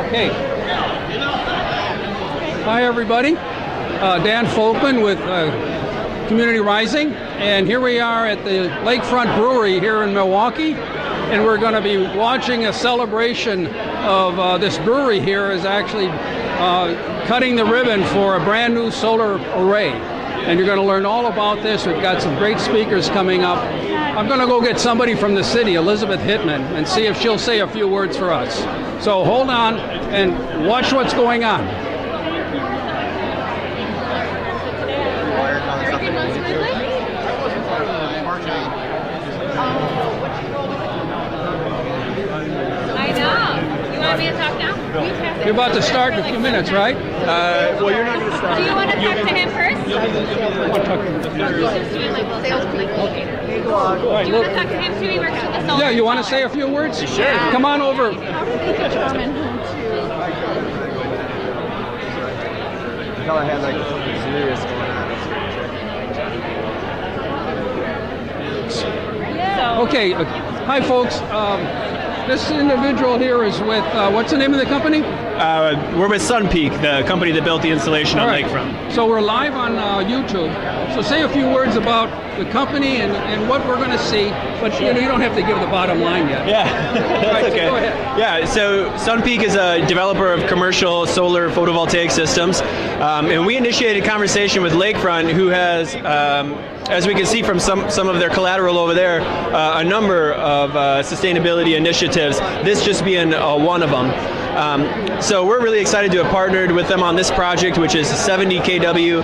Okay. Hi, everybody. Dan Folkman with Community Rising, and here we are at the Lakefront Brewery here in Milwaukee, and we're going to be watching a celebration of this brewery here is actually cutting the ribbon for a brand new solar array. And you're going to learn all about this. We've got some great speakers coming up. I'm going to go get somebody from the city, Elizabeth Hittman, and see if she'll say a few words for us. So hold on and watch what's going on. I know. You want me to talk now? You're about to start in a few minutes, right? Well, you're not going to start. Do you want to talk to him first? I want to talk to him. He's doing like sales communicator. All right, Do you look. want to talk to him too? He works with the solar. Yeah, you want to say a few words? Sure. Come on over. Until I had like something serious going on. Okay, hi folks. This individual here is with, what's the name of the company? We're with Sunpeak, the company that built the installation on All right. Lakefront. So we're live on YouTube. So say a few words about the company and what we're going to see, but you know, you don't have to give the bottom line yet. Yeah, that's Right, so okay. go ahead. Yeah, so Sunpeak is a developer of commercial solar photovoltaic systems, and we initiated a conversation with Lakefront, who has, as we can see from some of their collateral over there, a number of sustainability initiatives, this just being one of them. So we're really excited to have partnered with them on this project, which is 70 kW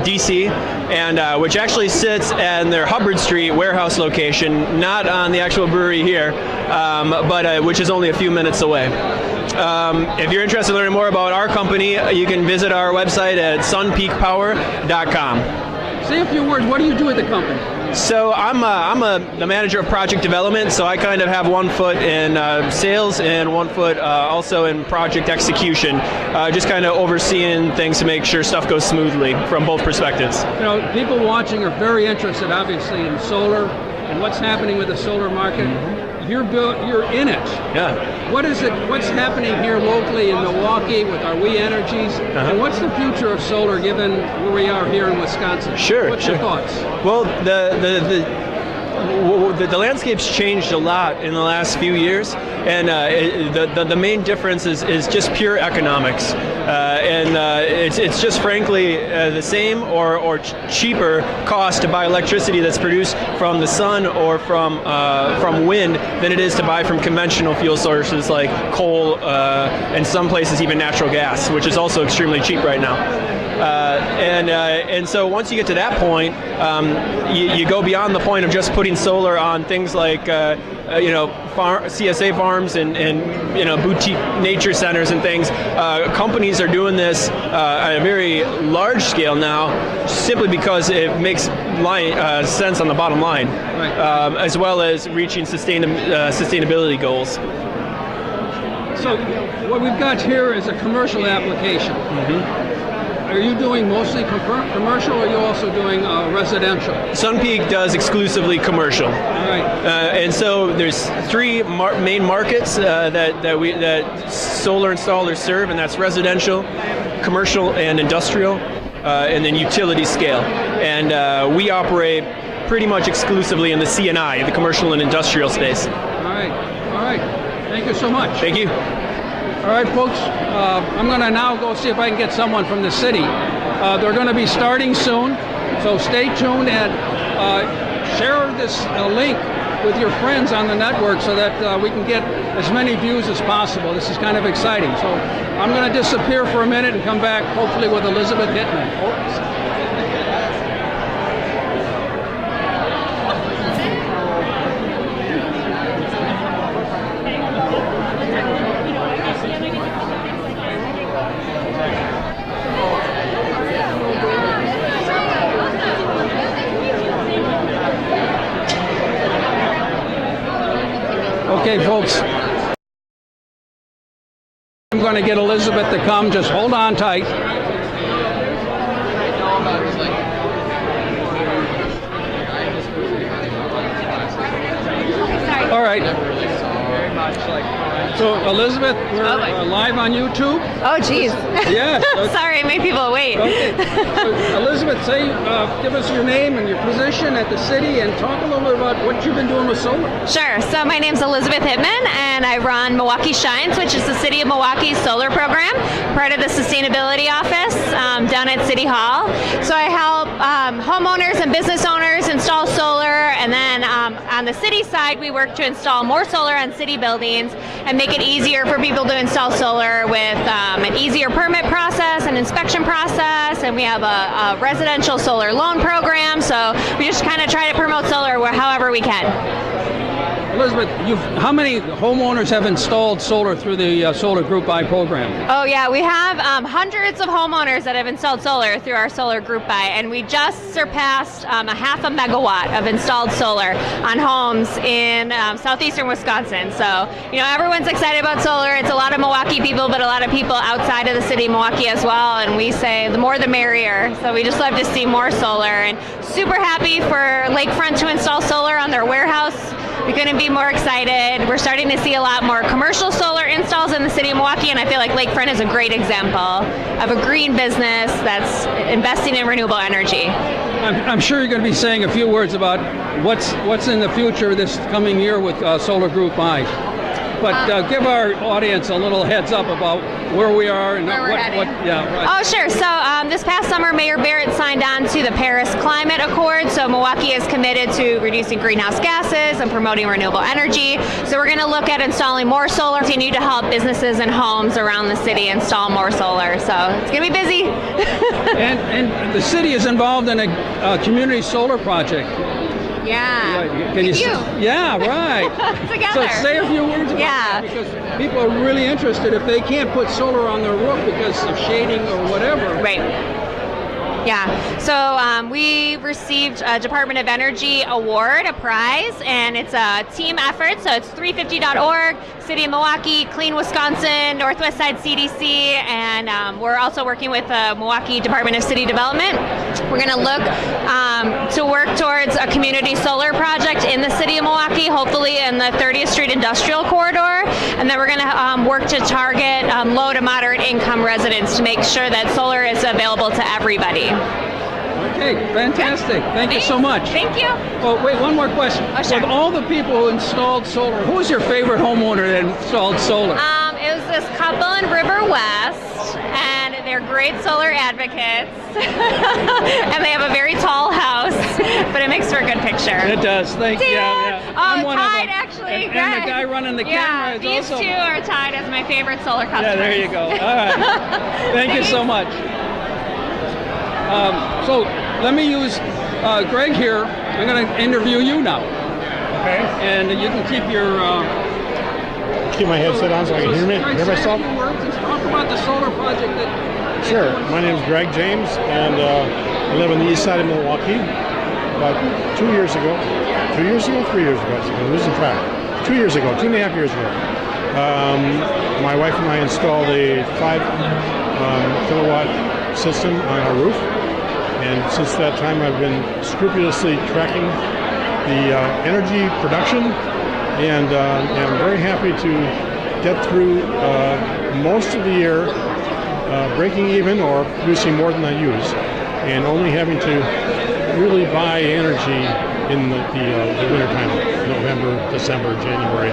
DC, and which actually sits in their Hubbard Street warehouse location, not on the actual brewery here, but which is only a few minutes away. If you're interested in learning more about our company, you can visit our website at sunpeakpower.com. Say a few words. What do you do at the company? So I'm the manager of project development, so I kind of have one foot in sales and one foot also in project execution, just kind of overseeing things to make sure stuff goes smoothly from both perspectives. You know, people watching are very interested, obviously, in solar and what's happening with the solar market. You're in it. Yeah. What is it? What's happening here locally in Milwaukee with our We Energies? And what's the future of solar given where we are here in Wisconsin? Sure. What's your thoughts? Well, the landscape's changed a lot in the last few years, and the main difference is just pure economics, and it's just frankly the same or cheaper cost to buy electricity that's produced from the sun or from wind than it is to buy from conventional fuel sources like coal, and some places even natural gas, which is also extremely cheap right now. And so once you get to that point, you go beyond the point of just putting solar on things like CSA farms and boutique nature centers and things. Companies are doing this at a very large scale now, simply because it makes sense on the bottom line, right. As well as reaching sustainability goals. So what we've got here is a commercial application. Are you doing mostly commercial, or are you also doing residential? Sunpeak does exclusively commercial. All right. And so there's three main markets that solar installers serve, and that's residential, commercial, and industrial, and then utility scale. And we operate pretty much exclusively in the C&I, the commercial and industrial space. All right. All right. Thank you so much. Thank you. All right, folks, I'm going to now go see if I can get someone from the city. They're going to be starting soon, so stay tuned and share this link with your friends on the network so that we can get as many views as possible. This is kind of exciting. So I'm going to disappear for a minute and come back, hopefully with Elizabeth Hittman. Okay, folks, I'm going to get Elizabeth to come. Just hold on tight. All right. Very much like So, Elizabeth, we're live on YouTube. Oh, geez. Yeah. Sorry, I made people wait. Okay. So, Elizabeth, give us your name and your position at the city and talk a little bit about what you've been doing with solar. Sure. So my name's Elizabeth Hittman, and I run Milwaukee Shines, which is the City of Milwaukee's solar program, part of the Sustainability Office down at City Hall. So I help homeowners and business owners install solar, and then on the city side, we work to install more solar on city buildings and make it easier for people to install solar with an easier permit process, an inspection process, and we have a residential solar loan program. So we just kind of try to promote solar however we can. Elizabeth, how many homeowners have installed solar through the Solar Group I program? Oh yeah, we have hundreds of homeowners that have installed solar through our Solar Group Buy, and we just surpassed a 0.5 megawatt of installed solar on homes in southeastern Wisconsin. So, everyone's excited about solar. It's a lot of Milwaukee people, but a lot of people outside of the city of Milwaukee as well, and we say the more the merrier. So we just love to see more solar, and super happy for Lakefront to install solar on their warehouse. We couldn't be more excited. We're starting to see a lot more commercial solar installs in the city of Milwaukee, and I feel like Lakefront is a great example of a green business that's investing in renewable energy. I'm sure you're going to be saying a few words about what's in the future this coming year with Solar Group I. But give our audience a little heads up about where we are and where we're heading. Right. Oh, sure. So this past summer, Mayor Barrett signed on to the Paris Climate Accord. So Milwaukee is committed to reducing greenhouse gases and promoting renewable energy. So we're going to look at installing more solar, continue to help businesses and homes around the city install more solar. So it's going to be busy. and the city is involved in a community solar project. Yeah. Can you? Yeah, right. Together. So say a few words about that, because people are really interested if they can't put solar on their roof because of shading or whatever. Right. Yeah, so we received a Department of Energy award, a prize, and it's a team effort. So it's 350.org, City of Milwaukee, Clean Wisconsin, Northwest Side CDC, and we're also working with the Milwaukee Department of City Development. We're going to look to work towards a community solar project in the City of Milwaukee, hopefully in the 30th Street Industrial Corridor, and then we're going to work to target low to moderate income residents to make sure that solar is available to everybody. Okay, fantastic. Thank you so much. Thank you. Oh, wait, one more question. Oh, sure. Of all the people who installed solar, who was your favorite homeowner that installed solar? It was this couple in River West, and they're great solar advocates, and they have a very tall house, but it makes for a good picture. It does. Thank you. Yeah. Oh, I'm one of tied them. actually. And the guy running the camera is these also. two are tied as my favorite solar customers. Yeah, there you go. All right. Thank you so much. So let me use Greg here. I'm going to interview you now. Okay. And you can keep your... Keep my headset on so I can hear me. Greg, Hear say myself? a few words and talk about the solar project that... Sure. My name is Greg James, and I live on the east side of Milwaukee. About 2 years ago, 3 years ago, I'm losing track. 2 years ago, 2.5 years ago, my wife and I installed a 5 kilowatt system on our roof. And since that time, I've been scrupulously tracking the energy production, and I'm very happy to get through most of the year breaking even or producing more than I use, and only having to really buy energy in the winter time, November, December, January,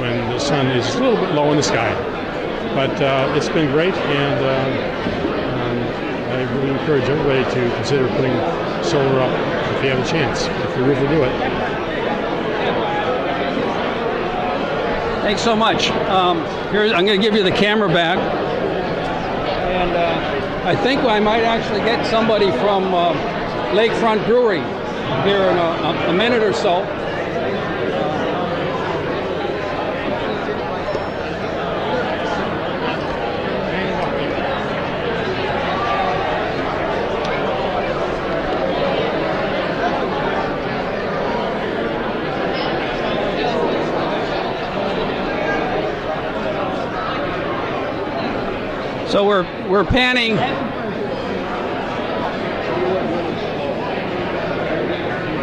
when the sun is a little bit low in the sky. But it's been great, and I really encourage everybody to consider putting solar up if you have a chance, if your roof will do it. Thanks so much. Here, I'm going to give you the camera back. And I think I might actually get somebody from Lakefront Brewery here in a minute or so. So we're panning.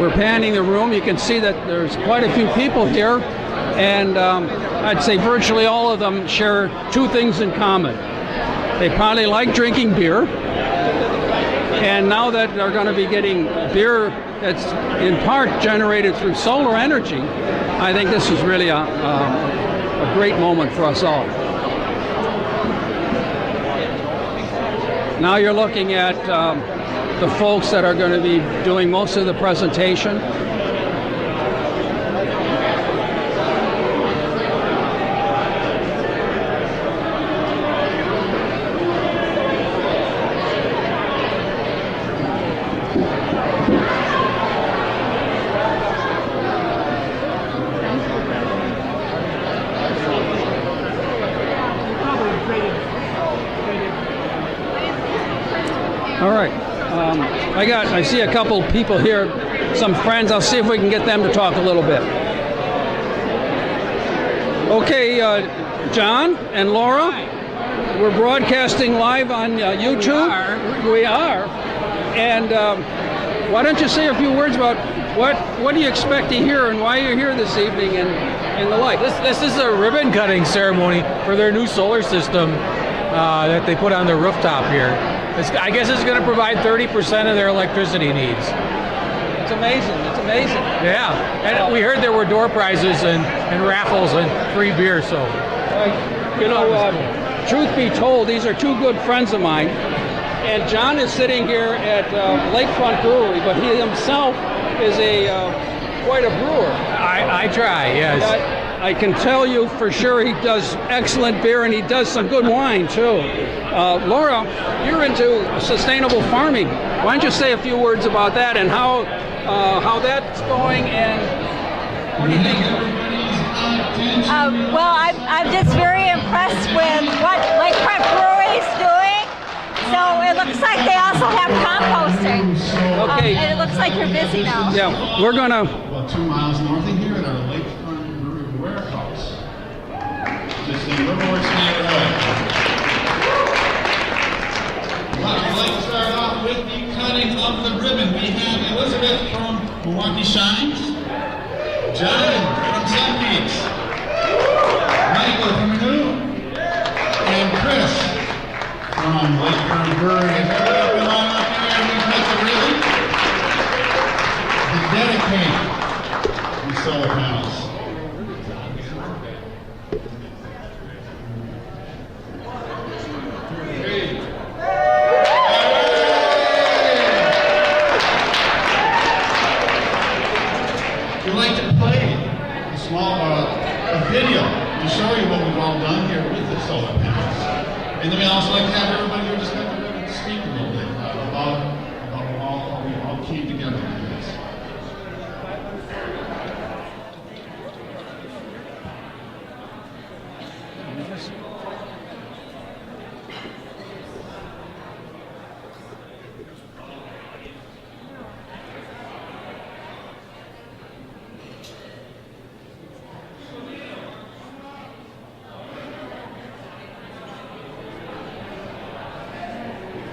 We're panning the room. You can see that there's quite a few people here. And I'd say virtually all of them share two things in common. They probably like drinking beer, and now that they're going to be getting beer that's in part generated through solar energy, I think this is really a great moment for us all. Now you're looking at the folks that are going to be doing most of the presentation. All right. I see a couple people here, some friends. I'll see if we can get them to talk a little bit. Okay, John and Laura, we're broadcasting live on YouTube. We are. And why don't you say a few words about what do you expect to hear and why you're here this evening and the like? This is a ribbon cutting ceremony for their new solar system that they put on their rooftop here. I guess it's going to provide 30% of their electricity needs. It's amazing. It's amazing. Yeah, and we heard there were door prizes and raffles and free beer. So, truth be told, these are two good friends of mine. And John is sitting here at Lakefront Brewery, but he himself is quite a brewer. I try, yes. I can tell you for sure he does excellent beer, and he does some good wine too. Laura, you're into sustainable farming. Why don't you say a few words about that and how that's going, and what do you think? Well, I'm just very impressed with what Lakefront Brewery is doing. So it looks like they also have composting. Okay. And it looks like you're busy now. Yeah, we're gonna. About 2 miles north of here at our Lakefront Brewery warehouse. Just in Riverwood State Road. I'd like to start off with the cutting of the ribbon. We have Elizabeth from Milwaukee Shines, John from Sun Peaks, Michael from Renew, and Chris from Lakefront Brewery. If everybody come on up here and we cut the ribbon to dedicate the solar panels. We'd like to play a small video to show you what we've all done here with the solar panels. And then we also like to have everybody who just got the ribbon speak a little bit about how we all came together on this.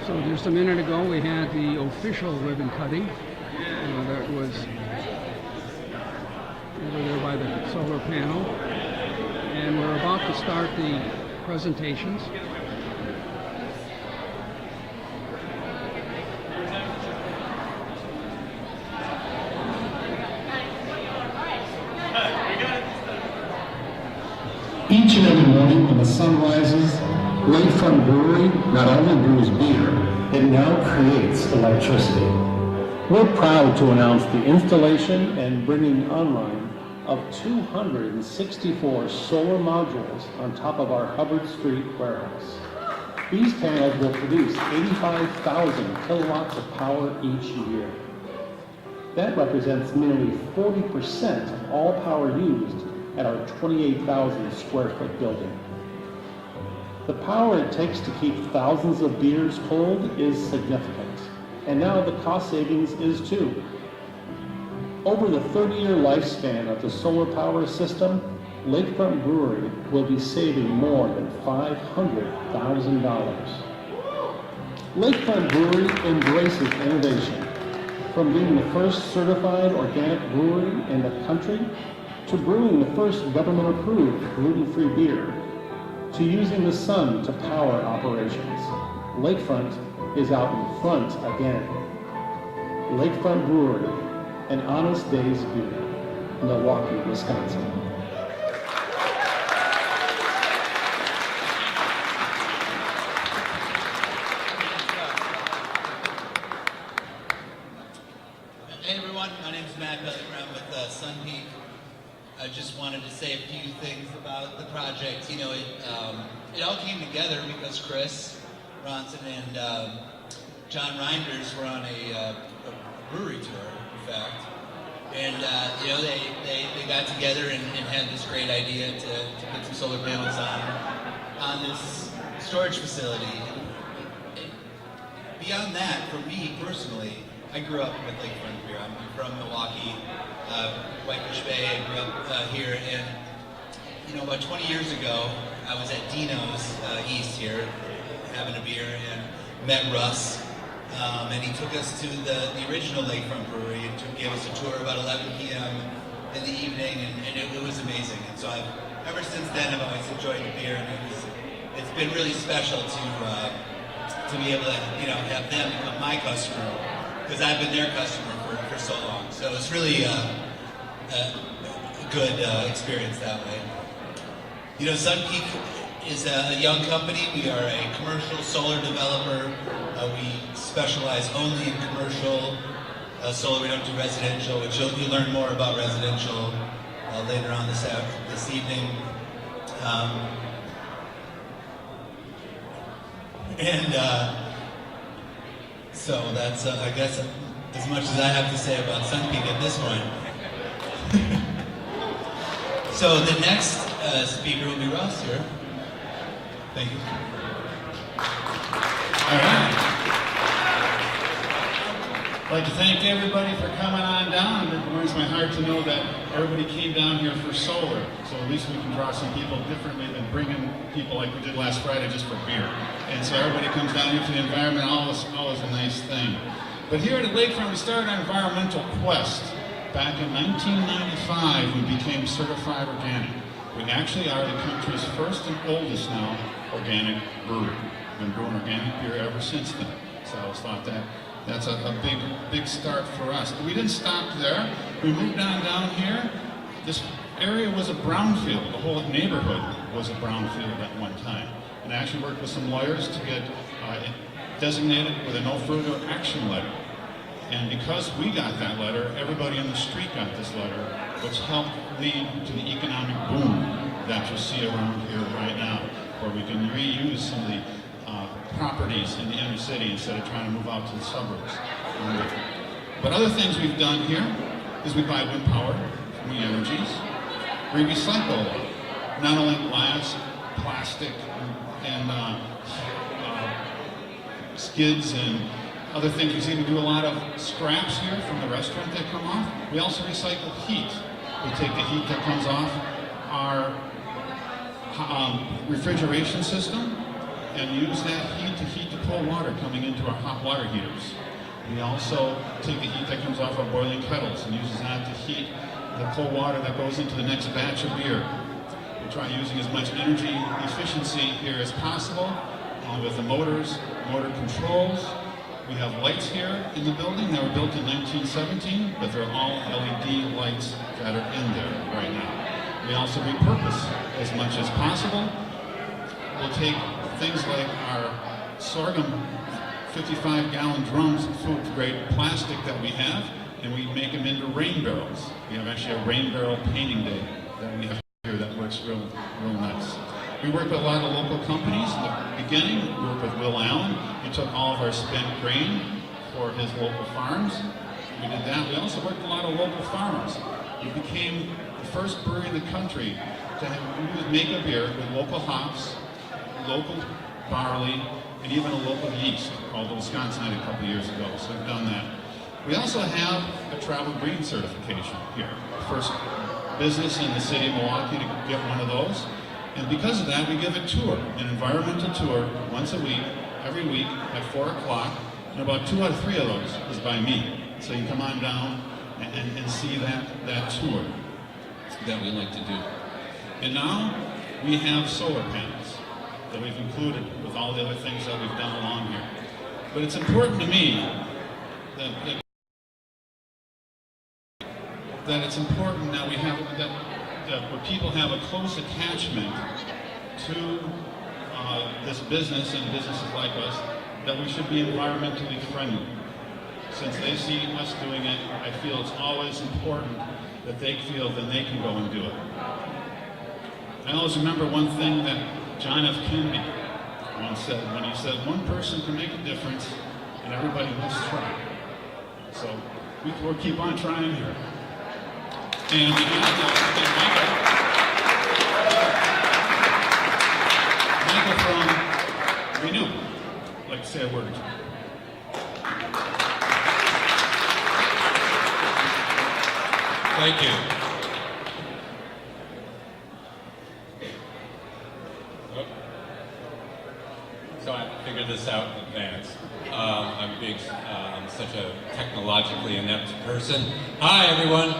So just a minute ago, we had the official ribbon cutting. That was over there by the solar panel. And we're about to start the presentations. Each and every morning when the sun rises, Lakefront Brewery not only brews beer, it now creates electricity. We're proud to announce the installation and bringing online of 264 solar modules on top of our Hubbard Street warehouse. These panels will produce 85,000 kilowatts of power each year. That represents nearly 40% of all power used at our 28,000 square foot building. The power it takes to keep thousands of beers cold is significant, and now the cost savings is too. Over the 30-year lifespan of the solar power system, Lakefront Brewery will be saving more than $500,000. Lakefront Brewery embraces innovation. From being the first certified organic brewery in the country to brewing the first government-approved gluten-free beer, to using the sun to power operations, Lakefront is out in front again. Lakefront Brewery, an honest day's beer, Milwaukee, Wisconsin. Hey everyone, my name is Matt Bellinger. I'm with Sun Peak. I just wanted to say a few things about the project. You know, it all came together because Chris Ronson and John Reinders were on a brewery tour, in fact. And you know, they got together and had this great idea to put some solar panels on this storage facility. And beyond that, for me personally, I grew up with Lakefront beer. I'm from Milwaukee, Whitefish Bay. I grew up here, and you know, about 20 years ago, I was at Dino's East here, having a beer, and met Russ. And he took us to the original Lakefront Brewery and gave us a tour about 11 p.m. in the evening, and it was amazing. And so ever since then, I've always enjoyed the beer, and it's been really special to be able to, you know, have them become my customer, because I've been their customer for so long. So it's really a good experience that way. You know, Sun Peak is a young company. We are a commercial solar developer. We specialize only in commercial solar. We don't do residential, which you'll learn more about residential later on this evening. So that's, I guess, as much as I have to say about Sun Peak at this point. So the next speaker will be Ross here. Thank you. All right. I'd like to thank everybody for coming on down. It warms my heart to know that everybody came down here for solar. So at least we can draw some people differently than bringing people like we did last Friday just for beer. And so everybody comes down here for the environment, always a nice thing. But here at Lakefront, we started our environmental quest. Back in 1995, we became certified organic. We actually are the country's first and oldest now organic brewery. We've been brewing organic beer ever since then. So I always thought that's a big start for us. But we didn't stop there. We moved on down here. This area was a brownfield. The whole neighborhood was a brownfield at one time. And I actually worked with some lawyers to get designated with a no further action letter. And because we got that letter, everybody on the street got this letter, which helped lead to the economic boom that you see around here right now, where we can reuse some of the properties in the inner city instead of trying to move out to the suburbs. But other things we've done here is we buy wind power from We Energies. We recycle not only glass, plastic, and skids and other things. You see we do a lot of scraps here from the restaurant that come off. We also recycle heat. We take the heat that comes off our refrigeration system and use that heat to heat the cold water coming into our hot water heaters. We also take the heat that comes off our boiling kettles and uses that to heat the cold water that goes into the next batch of beer. We try using as much energy efficiency here as possible with the motors, motor controls. We have lights here in the building that were built in 1917, but they're all LED lights that are in there right now. We also repurpose as much as possible. We'll take things like our sorghum 55-gallon drums of food-grade plastic that we have, and we make them into rain barrels. We have actually a rain barrel painting day that we have here that works real nice. We work with a lot of local companies. In the beginning, we worked with Will Allen. He took all of our spent grain for his local farms. We did that. We also worked with a lot of local farmers. We became the first brewery in the country to make a beer with local hops, local barley, and even a local yeast called the Wisconsinite a couple years ago. So we've done that. We also have a travel green certification here. First business in the city of Milwaukee to get one of those. And because of that, we give a tour, an environmental tour, once a week, every week at 4 o'clock, and about 2 out of 3 of those is by me. So you come on down and see that tour. that we like to do. And now we have solar panels that we've included with all the other things that we've done along here. But it's important to me that it's important that we have that where people have a close attachment to this business and businesses like us, that we should be environmentally friendly. Since they see us doing it, I feel it's always important that they feel that they can go and do it. I always remember one thing that John F. Kennedy once said, when he said, one person can make a difference and everybody must try. So we'll keep on trying here. And Michael from Renew, I'd like to say a word or two. Thank you. So I figured this out in advance. I'm such a technologically inept person. Hi everyone,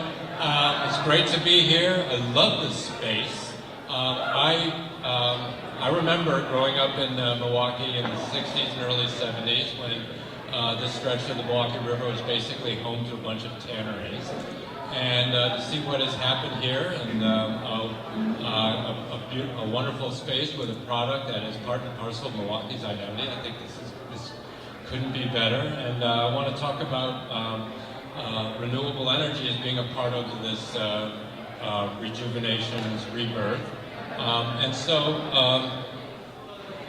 it's great to be here. I love this space. I remember growing up in Milwaukee in the 60s and early 70s when this stretch of the Milwaukee River was basically home to a bunch of tanneries. And to see what has happened here, and a wonderful space with a product that is part and parcel of Milwaukee's identity. I think this couldn't be better. And I want to talk about renewable energy as being a part of this rejuvenation, this rebirth.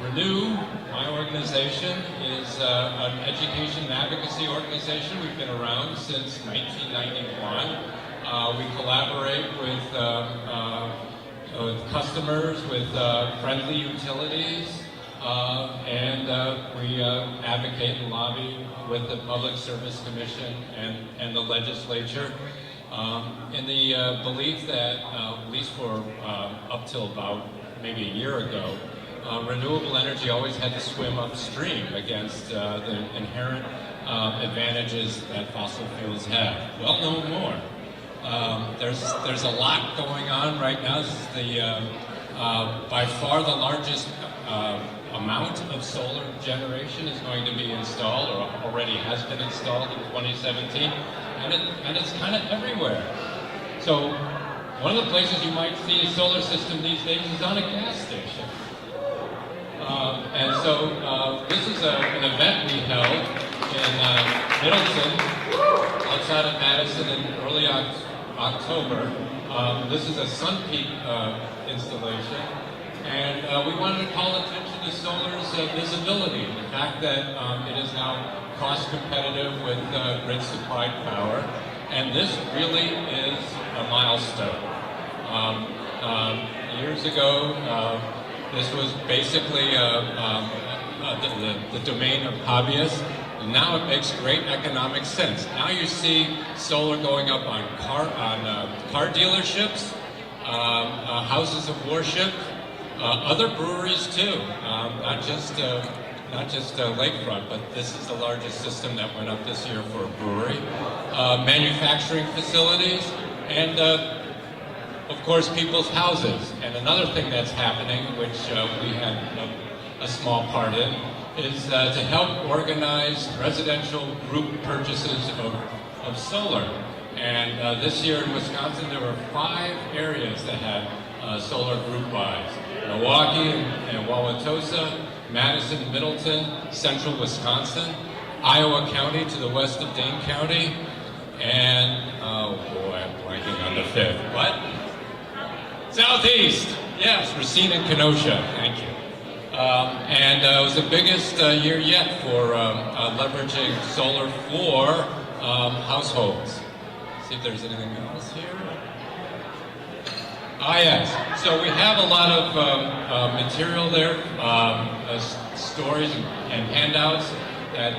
Renew, my organization, is an education and advocacy organization. We've been around since 1991. We collaborate with customers, with friendly utilities, and we advocate and lobby with the Public Service Commission and the legislature in the belief that, at least for up till about maybe a year ago, renewable energy always had to swim upstream against the inherent advantages that fossil fuels have. Well, no more. There's a lot going on right now. This is the by far the largest amount of solar generation is going to be installed, or already has been installed in 2017, and it's kind of everywhere. So one of the places you might see a solar system these days is on a gas station. This is an event we held in Middleton, outside of Madison, in early October. This is a sun peak installation, and we wanted to call attention to solar's visibility, the fact that it is now cost competitive with grid supplied power, and this really is a milestone. Years ago, this was basically the domain of hobbyists. Now it makes great economic sense. Now you see solar going up on car dealerships, houses of worship, other breweries too. Not just Lakefront, but this is the largest system that went up this year for a brewery. Manufacturing facilities, and of course, people's houses. And another thing that's happening, which we had a small part in, is to help organize residential group purchases of solar. And this year in Wisconsin, there were 5 areas that had solar group buys. Milwaukee and Wauwatosa, Madison, Middleton, Central Wisconsin, Iowa County to the west of Dane County, and, oh boy, I'm blanking on the 5th. What? Southeast, yes, Racine and Kenosha, thank you. It was the biggest year yet for leveraging solar for households. Let's see if there's anything else here. Yes, so we have a lot of material there, stories and handouts that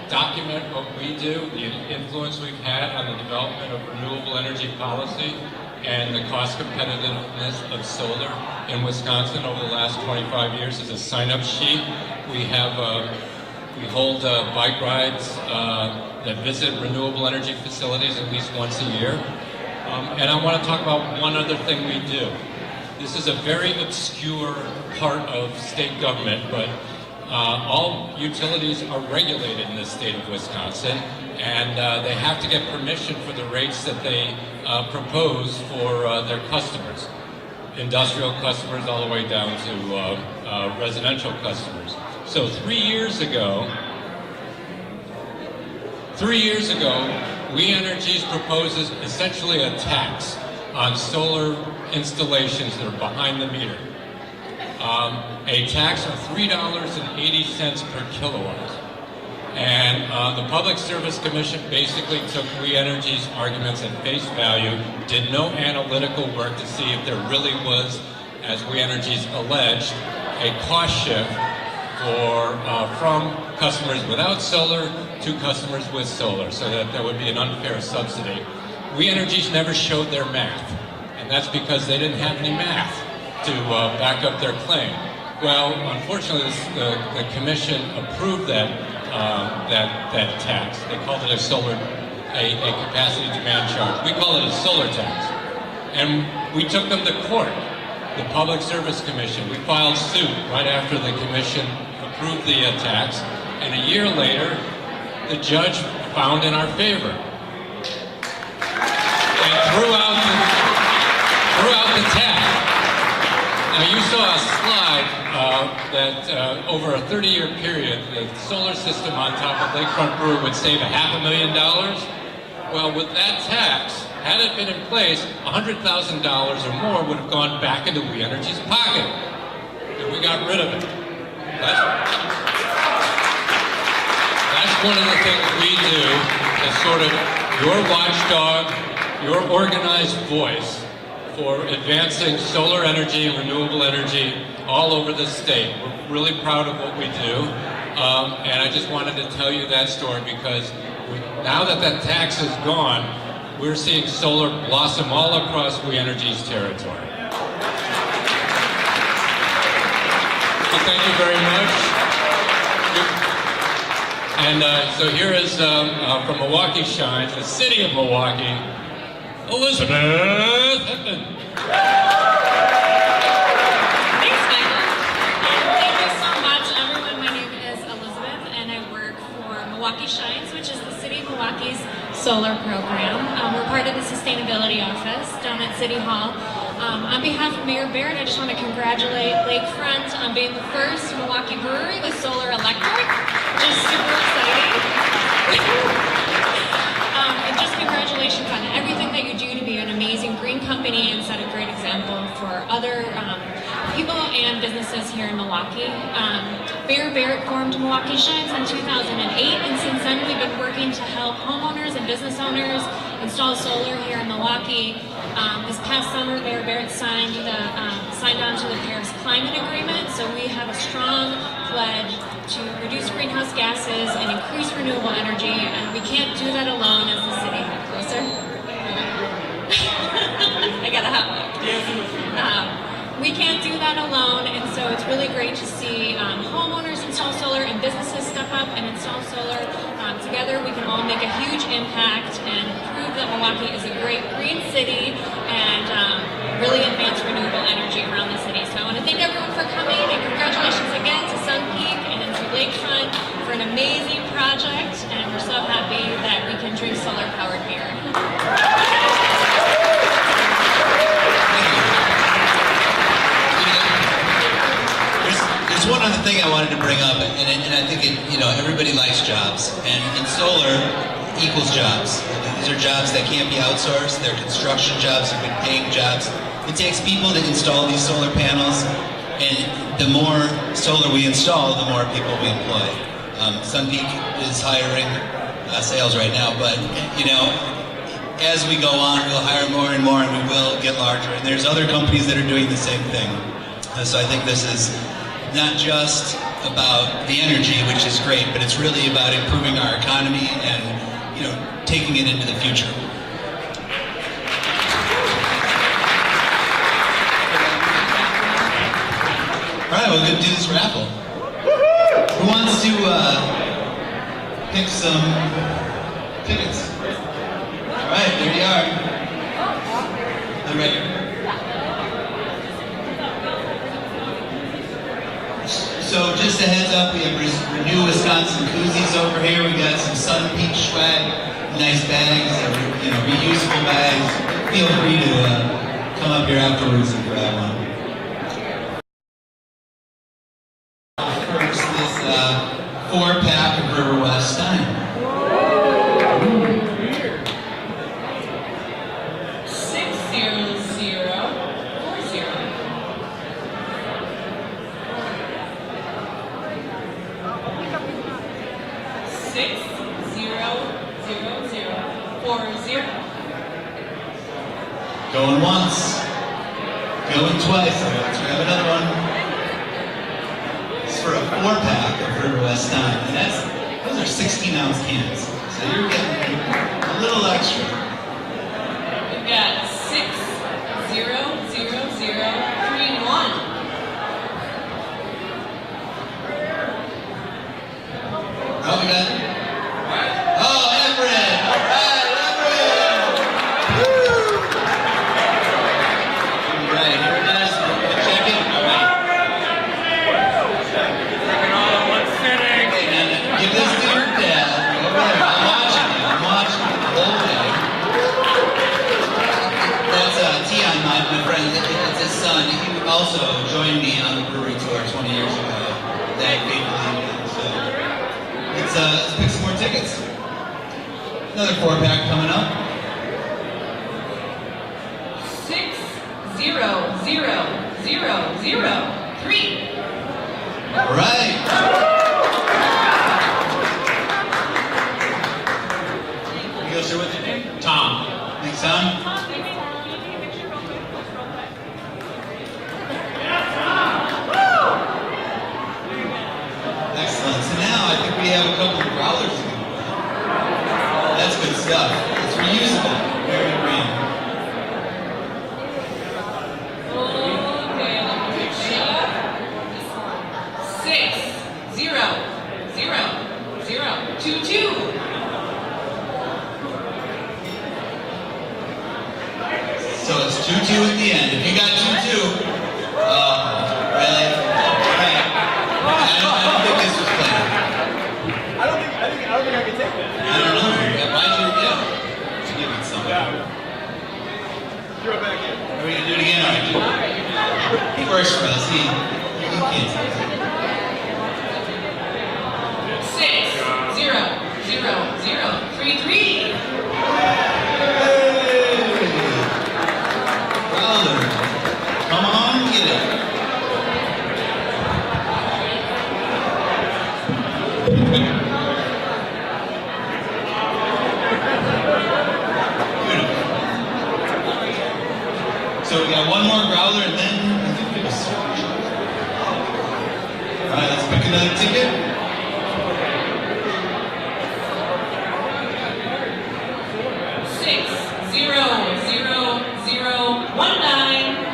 document what we do, the influence we've had on the development of renewable energy policy, and the cost competitiveness of solar in Wisconsin over the last 25 years. Is a sign-up sheet. We hold bike rides that visit renewable energy facilities at least once a year. And I want to talk about one other thing we do. This is a very obscure part of state government, but all utilities are regulated in the state of Wisconsin, and they have to get permission for the rates that they propose for their customers, industrial customers all the way down to residential customers. So 3 years ago, We Energies proposes essentially a tax on solar installations that are behind the meter. A tax of $3.80 per kilowatt. And the Public Service Commission basically took We Energy's arguments at face value, did no analytical work to see if there really was, as We Energy's alleged, a cost shift from customers without solar to customers with solar, so that there would be an unfair subsidy. We Energies never showed their math, and that's because they didn't have any math to back up their claim. Well, unfortunately, the commission approved that tax. They called it a capacity demand charge. We call it a solar tax. And we took them to court, the Public Service Commission. We filed suit right after the commission approved the tax, and a year later, the judge found in our favor. And threw out the tax. Now you saw a slide that over a 30-year period, the solar system on top of Lakefront Brewery would save $500,000. Well, with that tax, had it been in place, $100,000 or more would have gone back into We Energy's pocket. And we got rid of it. That's one of the things we do as sort of your watchdog, your organized voice for advancing solar energy and renewable energy all over the state. We're really proud of what we do, and I just wanted to tell you that story because now that that tax is gone, we're seeing solar blossom all across We Energy's territory. So thank you very much. And so here is from Milwaukee Shines, the city of Milwaukee, Elizabeth Hetman. Thanks, Michael. Thank you so much, everyone. My name is Elizabeth, and I work for Milwaukee Shines, which is the city of Milwaukee's solar program. We're part of the sustainability office down at City Hall. On behalf of Mayor Barrett, I just want to congratulate Lakefront on being the first Milwaukee brewery with solar electric, which is super exciting. And just congratulations on everything that you do to be an amazing green company and set a great example for other people and businesses here in Milwaukee. Mayor Barrett formed Milwaukee Shines in 2008, and since then we've been working to help homeowners and business owners install solar here in Milwaukee. This past summer, Mayor Barrett signed on to the Paris Climate Agreement, so we have a strong pledge to reduce greenhouse gases and increase renewable energy, and we can't do that alone as the city. Closer? I got a hot mic. We can't do that alone, and so it's really great to see homeowners install solar and businesses step up and install solar. Together we can all make a huge impact and prove that Milwaukee is a great green city and really advance renewable energy around the city. So I want to thank everyone for coming, and congratulations again to Sun Peak and to Lakefront for an amazing project, and we're so happy that we can drink solar-powered beer. There's one other thing I wanted to bring up, and I think everybody likes jobs, and solar equals jobs. These are jobs that can't be outsourced. They're construction jobs, they're good paying jobs. It takes people to install these solar panels, and the more solar we install, the more people we employ. Sunpeak is hiring sales right now, but as we go on, we'll hire more and more, and we will get larger. And there's other companies that are doing the same thing. So I think this is not just about the energy, which is great, but it's really about improving our economy and taking it into the future. All right, we're going to do this raffle. Who wants to pick some tickets? All right, there you are. You ready? So just a heads up, we have Renew Wisconsin koozies over here. We got some Sun Peak swag, nice bags, reusable bags. Feel free to come up here afterwards and grab one. First, this 4-pack of River West Stein. 60040. Going once, going twice. Let's grab another one. It's for a 4-pack of River West Stein, and those are 16-ounce cans, so you're getting a little extra. We've got 60031. Oh, we got. Oh, Everett! All right, Everett! Woo! All right, here it is. Check it. All right. Taking all in one sitting. Okay, now give this to your dad. Over there. I'm watching you. I'm watching you the whole day. That's Tion, my friend. It's his son. He also joined me on the brewery tour 20 years ago. That faithfully. Let's pick some more tickets. Another 4-pack coming up. 60003. All right. You go through with your name? Tom. Thanks, Tom. Excellent. So now I think we have a couple of growlers to go. That's good stuff. It's reusable. Very green. Okay, let me pick it up. 6000022. So it's 2-2 at the end. If you got 2-2, really? Right. I don't think this was planned. I don't think I can take that. I don't know. Why'd you give it something? Throw it back in. Are we gonna do it again? All right. He works for us. He can't take it. 60033. Brother, come on, get it. So we got one more growler and then I think it was. All right, let's pick another ticket. Six zero zero zero 19.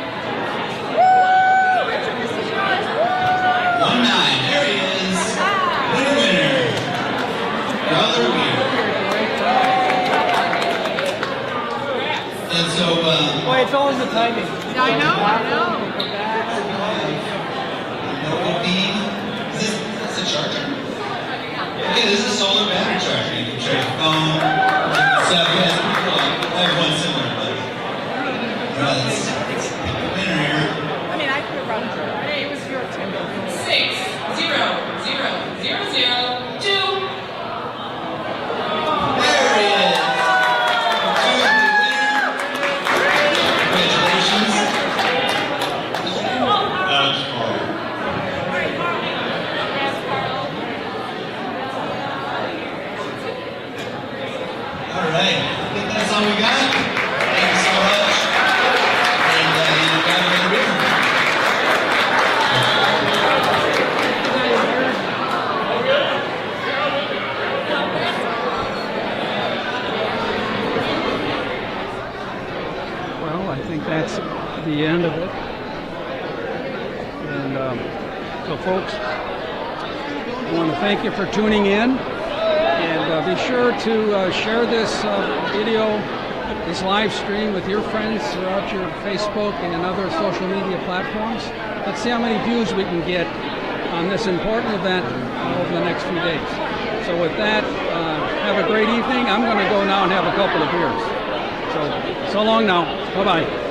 19, there he is. Winner. Growler beer. And so, Boy, it's always the timing. I know. what would be, is this a charger? Okay, this is a solar battery charger. You can charge your phone. So, yeah, I have one similar, but let's pick the winner here. I mean, I could have run it. It was your turn. 60002. There he is. Two is the winner. Congratulations. All right, I think that's all we got. Thank you so much. And you got another beer. Well, I think that's the end of it. And so, folks, I want to thank you for tuning in. And be sure to share this video this live stream with your friends throughout your Facebook and other social media platforms. Let's see how many views we can get on this important event over the next few days. So with that, have a great evening. I'm going to go now and have a couple of beers. So long now. Bye-bye.